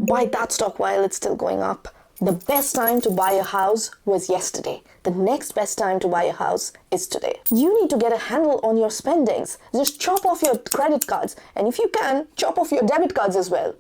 Buy that stock while it's still going up. The best time to buy a house was yesterday. The next best time to buy a house is today. You need to get a handle on your spendings. Just chop off your credit cards, and if you can, chop off your debit cards as well.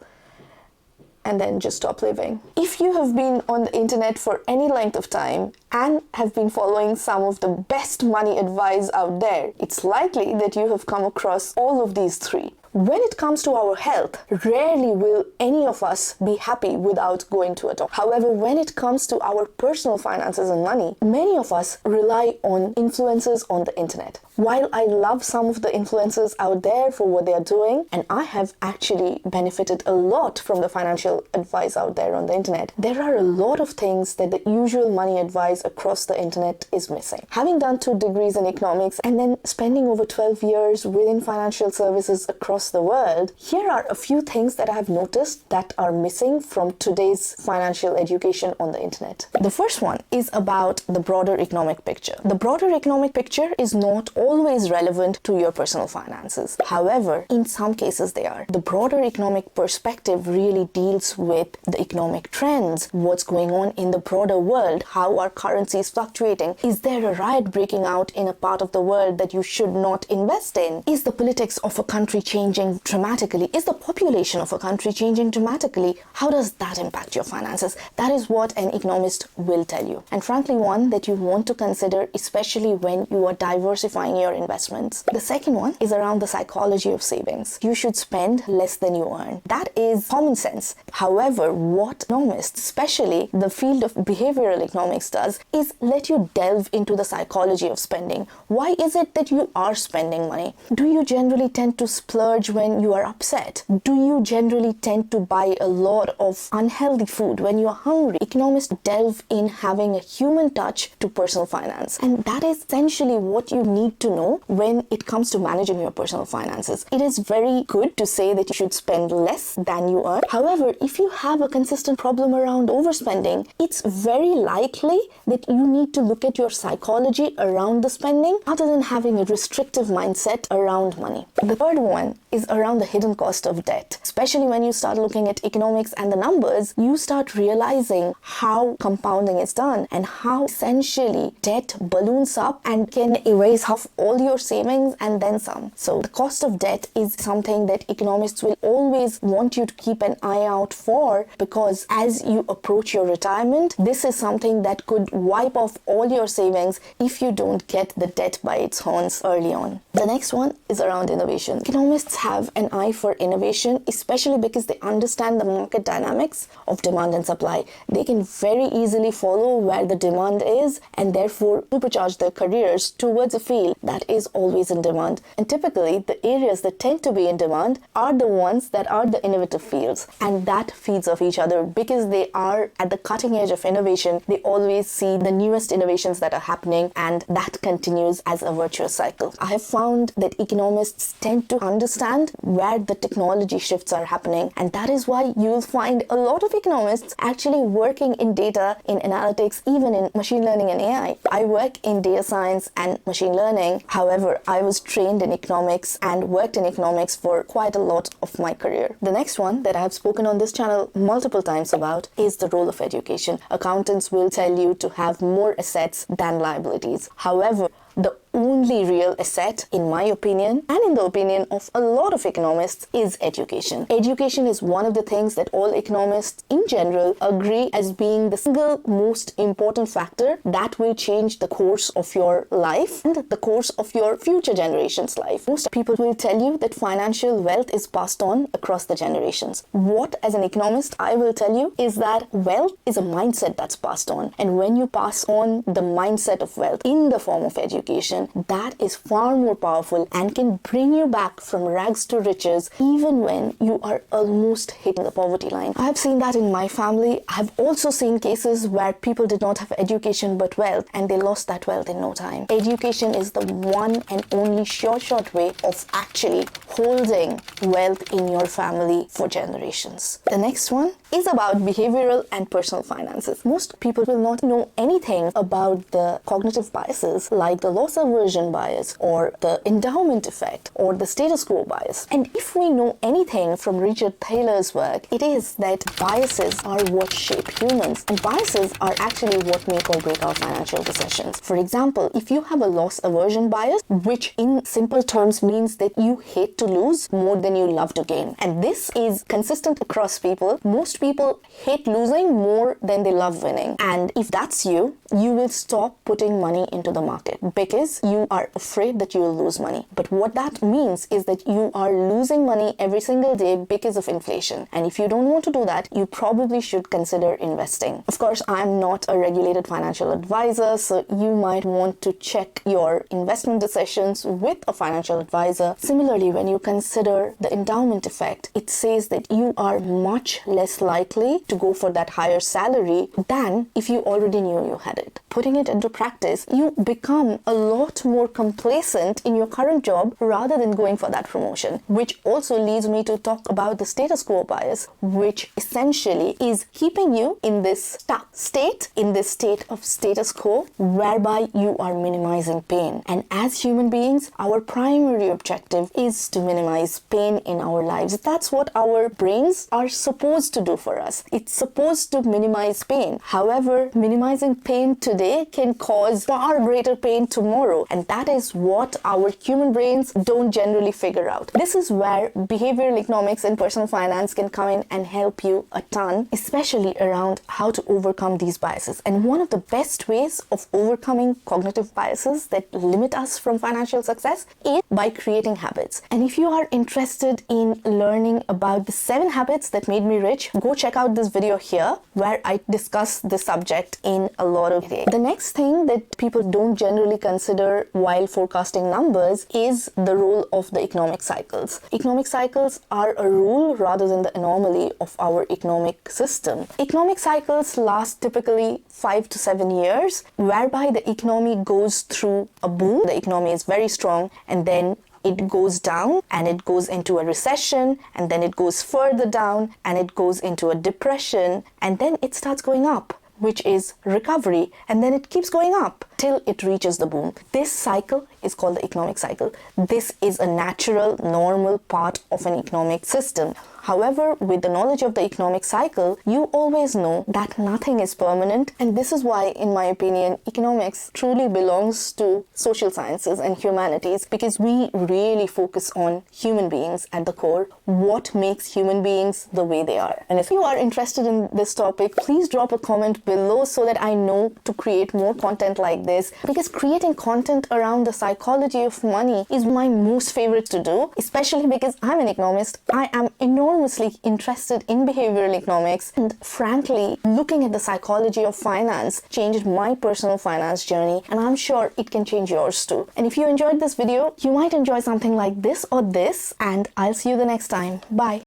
And then just stop living. If you have been on the internet for any length of time and have been following some of the best money advice out there, it's likely that you have come across all of these three. When it comes to our health, rarely will any of us be happy without going to a doctor. However, when it comes to our personal finances and money, many of us rely on influencers on the internet. While I love some of the influencers out there for what they are doing, and I have actually benefited a lot from the financial advice out there on the internet, there are a lot of things that the usual money advice across the internet is missing. Having done 2 degrees in economics and then spending over 12 years within financial services across the world, here are a few things that I have noticed that are missing from today's financial education on the internet. The first one is about the broader economic picture. The broader economic picture is not always relevant to your personal finances. However, in some cases they are. The broader economic perspective really deals with the economic trends, what's going on in the broader world, how our currency is fluctuating. Is there a riot breaking out in a part of the world that you should not invest in? Is the politics of a country changing dramatically? Is the population of a country changing dramatically? How does that impact your finances? That is what an economist will tell you. And frankly, one that you want to consider, especially when you are diversifying your investments. The second one is around the psychology of savings. You should spend less than you earn. That is common sense. However, what economists, especially the field of behavioral economics, does is let you delve into the psychology of spending. Why is it that you are spending money? Do you generally tend to splurge when you are upset? Do you generally tend to buy a lot of unhealthy food when you are hungry? Economists delve in having a human touch to personal finance, and that is essentially what you need to know when it comes to managing your personal finances. It is very good to say that you should spend less than you earn. However, if you have a consistent problem around overspending, it's very likely that you need to look at your psychology around the spending other than having a restrictive mindset around money. The third one is around the hidden cost of debt. Especially when you start looking at economics and the numbers, you start realizing how compounding is done and how essentially debt balloons up and can erase half all your savings and then some. So the cost of debt is something that economists will always want you to keep an eye out for, because as you approach your retirement, this is something that could wipe off all your savings if you don't get the debt by its horns early on. The next one is around innovation. Economists have an eye for innovation, especially because they understand the market dynamics of demand and supply. They can very easily follow where the demand is and therefore supercharge their careers towards a field that is always in demand. And typically, the areas that tend to be in demand are the ones that are the innovative fields, and that feeds off each other because they are at the cutting edge of innovation. They always see the newest innovations that are happening, and that continues as a virtuous cycle. I have found that economists tend to understand where the technology shifts are happening, and that is why you'll find a lot of economists actually working in data, in analytics, even in machine learning and AI. I work in data science and machine learning. However, I was trained in economics and worked in economics for quite a lot of my career. The next one that I have spoken on this channel multiple times about is the role of education. Accountants will tell you to have more assets than liabilities. However, the only real asset, in my opinion, and in the opinion of a lot of economists, is education. Education is one of the things that all economists in general agree as being the single most important factor that will change the course of your life and the course of your future generation's life. Most people will tell you that financial wealth is passed on across the generations. What, as an economist, I will tell you is that wealth is a mindset that's passed on. And when you pass on the mindset of wealth in the form of education, that is far more powerful and can bring you back from rags to riches even when you are almost hitting the poverty line. I have seen that in my family. I have also seen cases where people did not have education but wealth, and they lost that wealth in no time. Education is the one and only sure shot way of actually holding wealth in your family for generations. The next one is about behavioral and personal finances. Most people will not know anything about the cognitive biases like the loss aversion bias, or the endowment effect, or the status quo bias. And if we know anything from Richard Thaler's work, it is that biases are what shape humans, and biases are actually what make or break our financial decisions. For example, if you have a loss aversion bias, which in simple terms means that you hate to lose more than you love to gain, and this is consistent across people. Most people hate losing more than they love winning, and if that's you, you will stop putting money into the market because you are afraid that you will lose money. But what that means is that you are losing money every single day because of inflation, and if you don't want to do that, you probably should consider investing. Of course, I'm not a regulated financial advisor, so you might want to check your investment decisions with a financial advisor. Similarly, when you consider the endowment effect, it says that you are much less likely to go for that higher salary than if you already knew you had it. Putting it into practice, you become a lot more complacent in your current job rather than going for that promotion, which also leads me to talk about the status quo bias, which essentially is keeping you in this stuck state, in this state of status quo, whereby you are minimizing pain. And as human beings, our primary objective is to minimize pain in our lives. That's what our brains are supposed to do for us. It's supposed to minimize pain. However, minimizing pain today can cause far greater pain tomorrow, and that is what our human brains don't generally figure out. This is where behavioral economics and personal finance can come in and help you a ton, especially around how to overcome these biases. And one of the best ways of overcoming cognitive biases that limit us from financial success is by creating habits. And if you are interested in learning about the 7 habits that made me rich, go check out this video here where I discuss the subject in a lot of detail. The next thing that people don't generally consider while forecasting numbers is the role of the economic cycles. Economic cycles are a rule rather than the anomaly of our economic system. Economic cycles last typically 5 to 7 years, whereby the economy goes through a boom. The economy is very strong, and then it goes down and it goes into a recession, and then it goes further down and it goes into a depression, and then it starts going up, which is recovery, and then it keeps going up till it reaches the boom. This cycle is called the economic cycle. This is a natural, normal part of an economic system. However, with the knowledge of the economic cycle, you always know that nothing is permanent, and this is why, in my opinion, economics truly belongs to social sciences and humanities, because we really focus on human beings at the core, what makes human beings the way they are. And if you are interested in this topic, please drop a comment below so that I know to create more content like this, because creating content around the psychology of money is my most favorite to do, especially because I'm an economist. I am enormously interested in behavioral economics, and frankly, looking at the psychology of finance changed my personal finance journey, and I'm sure it can change yours too. And if you enjoyed this video, you might enjoy something like this or this, and I'll see you the next time. Bye.